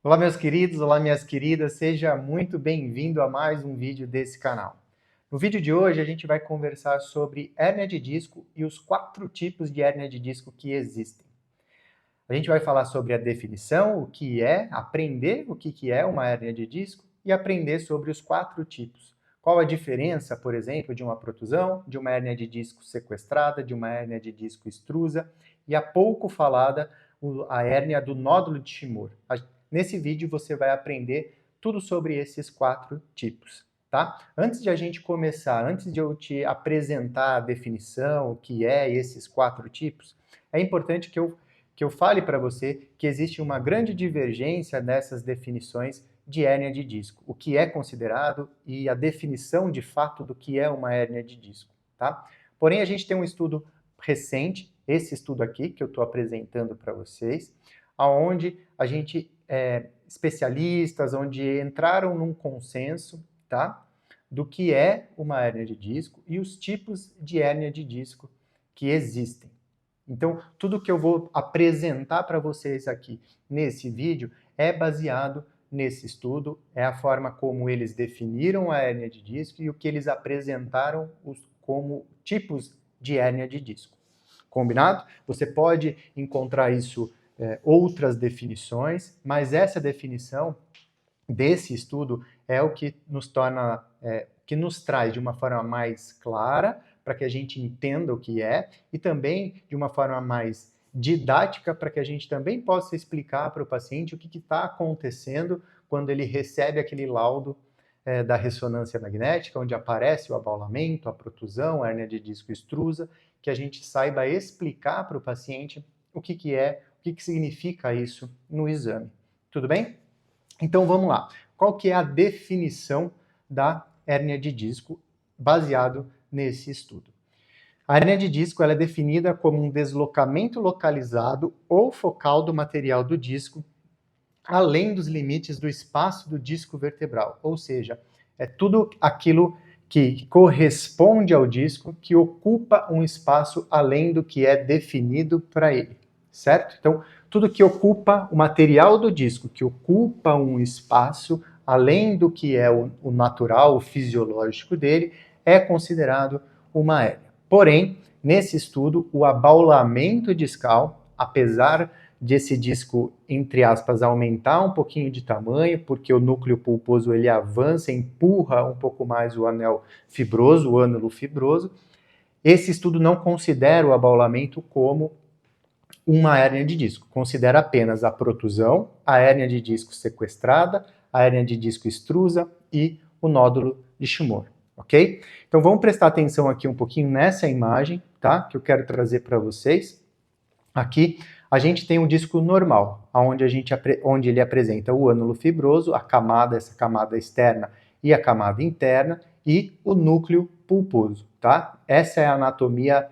Olá, meus queridos, olá, minhas queridas, seja muito bem-vindo a mais um vídeo desse canal. No vídeo de hoje, a gente vai conversar sobre hérnia de disco e os 4 tipos de hérnia de disco que existem. A gente vai falar sobre a definição, o que é, aprender o que é uma hérnia de disco e aprender sobre os 4 tipos. Qual a diferença, por exemplo, de uma protusão, de uma hérnia de disco sequestrada, de uma hérnia de disco extrusa e a pouco falada a hérnia do nódulo de Shimura. Nesse vídeo você vai aprender tudo sobre esses 4 tipos, tá? Antes de a gente começar, antes de eu te apresentar a definição, o que é esses 4 tipos, é importante que eu fale para você que existe uma grande divergência nessas definições de hérnia de disco, o que é considerado e a definição de fato do que é uma hérnia de disco, tá? Porém, a gente tem um estudo recente, esse estudo aqui que eu estou apresentando para vocês, aonde a gente especialistas, onde entraram num consenso, tá? Do que é uma hérnia de disco e os tipos de hérnia de disco que existem. Então, tudo que eu vou apresentar para vocês aqui nesse vídeo é baseado nesse estudo, é a forma como eles definiram a hérnia de disco e o que eles apresentaram como tipos de hérnia de disco. Combinado? Você pode encontrar isso outras definições, mas essa definição desse estudo é o que nos torna, que nos traz de uma forma mais clara para que a gente entenda o que é e também de uma forma mais didática para que a gente também possa explicar para o paciente o que está acontecendo quando ele recebe aquele laudo da ressonância magnética, onde aparece o abaulamento, a protusão, a hérnia de disco extrusa, que a gente saiba explicar para o paciente o que é, o que significa isso no exame. Tudo bem? Então vamos lá. Qual que é a definição da hérnia de disco baseado nesse estudo? A hérnia de disco ela é definida como um deslocamento localizado ou focal do material do disco além dos limites do espaço do disco vertebral, ou seja, é tudo aquilo que corresponde ao disco que ocupa um espaço além do que é definido para ele, certo? Então, tudo que ocupa o material do disco, que ocupa um espaço além do que é o natural, o fisiológico dele, é considerado uma hérnia. Porém, nesse estudo, o abaulamento discal, apesar desse disco, entre aspas, aumentar um pouquinho de tamanho, porque o núcleo pulposo ele avança, empurra um pouco mais o anel fibroso, o ânulo fibroso. Esse estudo não considera o abaulamento como uma hérnia de disco, considera apenas a protusão, a hérnia de disco sequestrada, a hérnia de disco extrusa e o nódulo de Shimura, ok? Então vamos prestar atenção aqui um pouquinho nessa imagem, tá? Que eu quero trazer para vocês. Aqui a gente tem um disco normal, onde ele apresenta o ânulo fibroso, a camada, essa camada externa e a camada interna, e o núcleo pulposo, tá? Essa é a anatomia,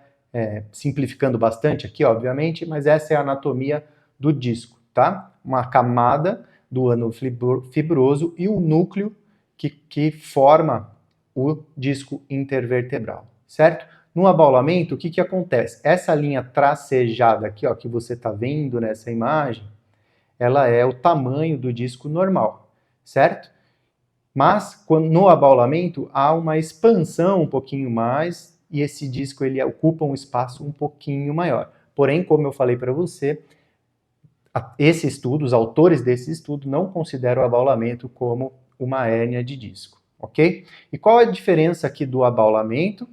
simplificando bastante aqui, obviamente, mas essa é a anatomia do disco, tá? Uma camada do ânulo fibroso e o núcleo que forma o disco intervertebral, certo? No abaulamento, o que acontece? Essa linha tracejada aqui, ó, que você está vendo nessa imagem, ela é o tamanho do disco normal, certo? Mas no abaulamento há uma expansão um pouquinho mais e esse disco ele ocupa um espaço um pouquinho maior. Porém, como eu falei para você, esse estudo, os autores desse estudo não consideram o abaulamento como uma hérnia de disco, ok? E qual a diferença aqui do abaulamento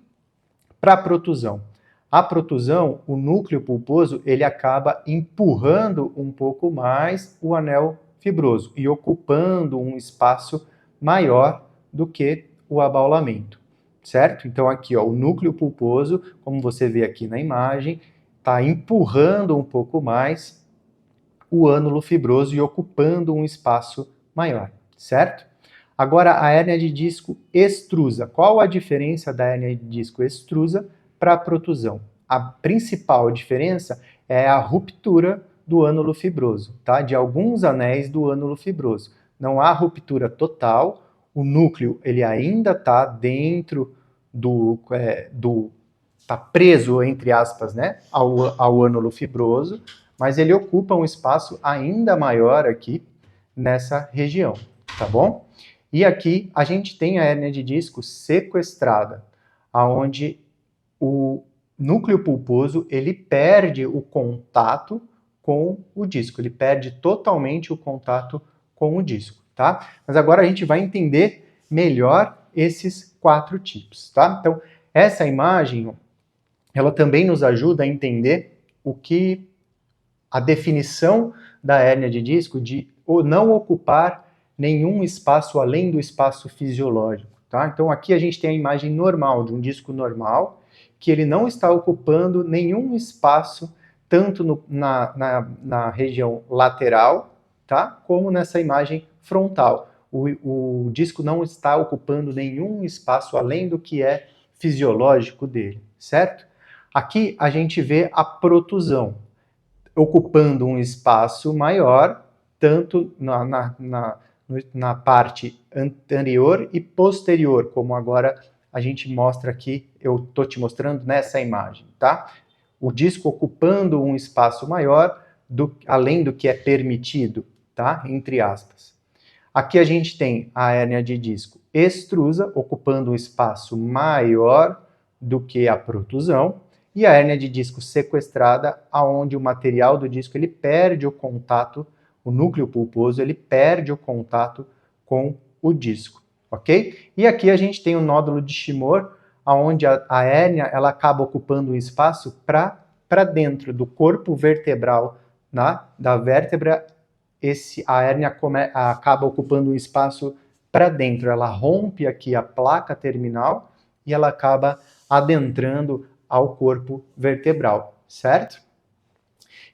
para a protusão? A protusão, o núcleo pulposo, ele acaba empurrando um pouco mais o anel fibroso e ocupando um espaço maior do que o abaulamento, certo? Então aqui, ó, o núcleo pulposo, como você vê aqui na imagem, está empurrando um pouco mais o ânulo fibroso e ocupando um espaço maior, certo? Agora, a hérnia de disco extrusa. Qual a diferença da hérnia de disco extrusa para a protusão? A principal diferença é a ruptura do ânulo fibroso, tá? De alguns anéis do ânulo fibroso. Não há ruptura total, o núcleo ele ainda está dentro está preso, entre aspas, né, ao ânulo fibroso, mas ele ocupa um espaço ainda maior aqui, nessa região, tá bom? E aqui a gente tem a hérnia de disco sequestrada, aonde o núcleo pulposo ele perde o contato com o disco, ele perde totalmente o contato com o disco, tá? Mas agora a gente vai entender melhor esses 4 tipos, tá? Então, essa imagem, ela também nos ajuda a entender a definição da hérnia de disco de não ocupar nenhum espaço além do espaço fisiológico, tá? Então aqui a gente tem a imagem normal, de um disco normal, que ele não está ocupando nenhum espaço, tanto na região lateral, tá? Como nessa imagem frontal. O disco não está ocupando nenhum espaço além do que é fisiológico dele, certo? Aqui a gente vê a protusão, ocupando um espaço maior, tanto na parte anterior e posterior, como agora a gente mostra aqui, eu estou te mostrando nessa imagem, tá? O disco ocupando um espaço maior, além do que é permitido, tá? Entre aspas. Aqui a gente tem a hérnia de disco extrusa, ocupando um espaço maior do que a protusão, e a hérnia de disco sequestrada, aonde o material do disco ele perde o contato, o núcleo pulposo ele perde o contato com o disco, ok? E aqui a gente tem o nódulo de Shimor, aonde a hérnia ela acaba ocupando um espaço para dentro do corpo vertebral, da vértebra. A hérnia acaba ocupando um espaço para dentro, ela rompe aqui a placa terminal e ela acaba adentrando ao corpo vertebral, certo?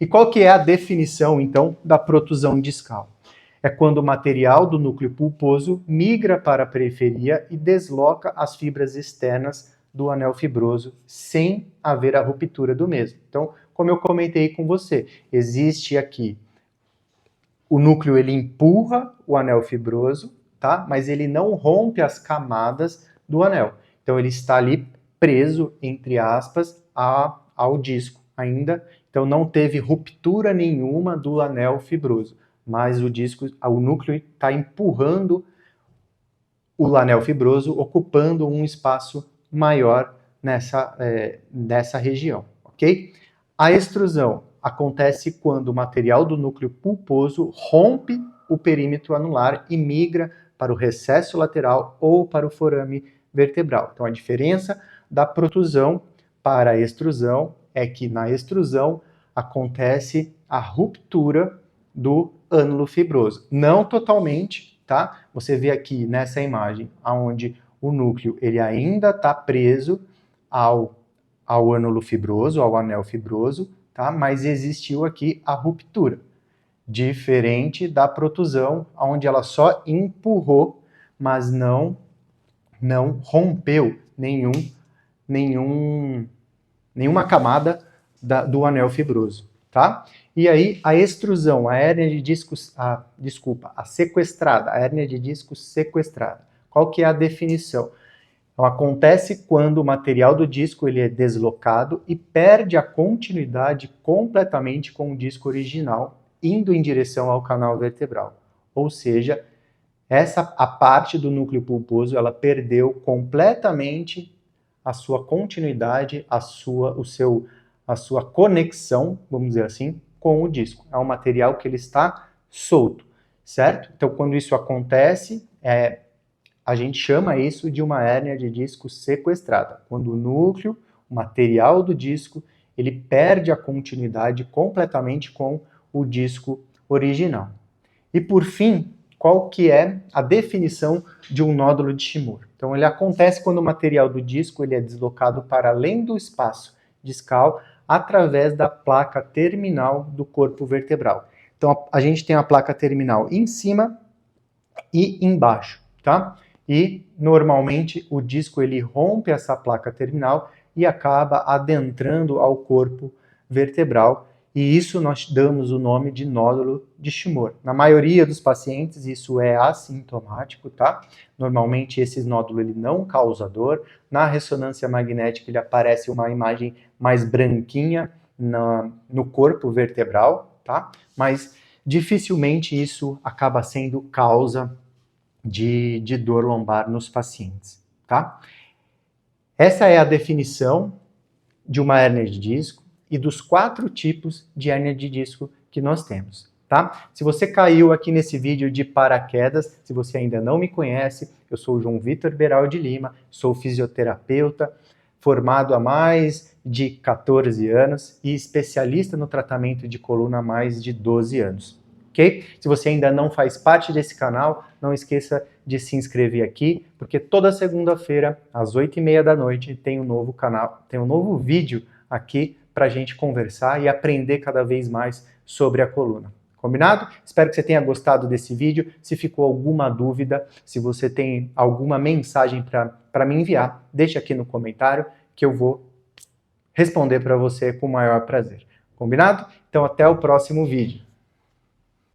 E qual que é a definição, então, da protusão discal? É quando o material do núcleo pulposo migra para a periferia e desloca as fibras externas do anel fibroso sem haver a ruptura do mesmo. Então, como eu comentei com você, existe aqui o núcleo, ele empurra o anel fibroso, tá? Mas ele não rompe as camadas do anel. Então, ele está ali preso, entre aspas, ao disco ainda. Então, não teve ruptura nenhuma do anel fibroso, mas o núcleo está empurrando o anel fibroso, ocupando um espaço maior nessa região, ok? A extrusão acontece quando o material do núcleo pulposo rompe o perímetro anular e migra para o recesso lateral ou para o forame vertebral. Então, a diferença da protusão para a extrusão é que na extrusão acontece a ruptura do ânulo fibroso. Não totalmente, tá? Você vê aqui nessa imagem, onde o núcleo ele ainda está preso ao ânulo fibroso, ao anel fibroso, tá? Mas existiu aqui a ruptura. Diferente da protusão, onde ela só empurrou, mas não rompeu nenhuma camada do anel fibroso, tá? E aí a extrusão, a hérnia de disco, a sequestrada, a hérnia de disco sequestrada. Qual que é a definição? Então, acontece quando o material do disco ele é deslocado e perde a continuidade completamente com o disco original, indo em direção ao canal vertebral. Ou seja, a parte do núcleo pulposo ela perdeu completamente a sua continuidade, a sua conexão, vamos dizer assim, com o disco. É um material que ele está solto, certo? Então, quando isso acontece, a gente chama isso de uma hérnia de disco sequestrada. Quando o núcleo, o material do disco, ele perde a continuidade completamente com o disco original. E por fim, qual que é a definição de um nódulo de Shimor? Então, ele acontece quando o material do disco ele é deslocado para além do espaço discal através da placa terminal do corpo vertebral. Então, a gente tem a placa terminal em cima e embaixo, tá? E, normalmente, o disco ele rompe essa placa terminal e acaba adentrando ao corpo vertebral, e isso nós damos o nome de nódulo de Shimor. Na maioria dos pacientes isso é assintomático, tá? Normalmente esse nódulo ele não causa dor. Na ressonância magnética ele aparece uma imagem mais branquinha no corpo vertebral, tá? Mas dificilmente isso acaba sendo causa de dor lombar nos pacientes, tá? Essa é a definição de uma hérnia de disco e dos 4 tipos de hérnia de disco que nós temos, tá? Se você caiu aqui nesse vídeo de paraquedas, se você ainda não me conhece, eu sou o João Vitor Beraldi Lima, sou fisioterapeuta, formado há mais de 14 anos e especialista no tratamento de coluna há mais de 12 anos. Okay? Se você ainda não faz parte desse canal, não esqueça de se inscrever aqui, porque toda segunda-feira, às 8h30 da noite, tem um novo canal, tem um novo vídeo aqui para a gente conversar e aprender cada vez mais sobre a coluna. Combinado? Espero que você tenha gostado desse vídeo. Se ficou alguma dúvida, se você tem alguma mensagem para me enviar, deixe aqui no comentário que eu vou responder para você com o maior prazer. Combinado? Então até o próximo vídeo.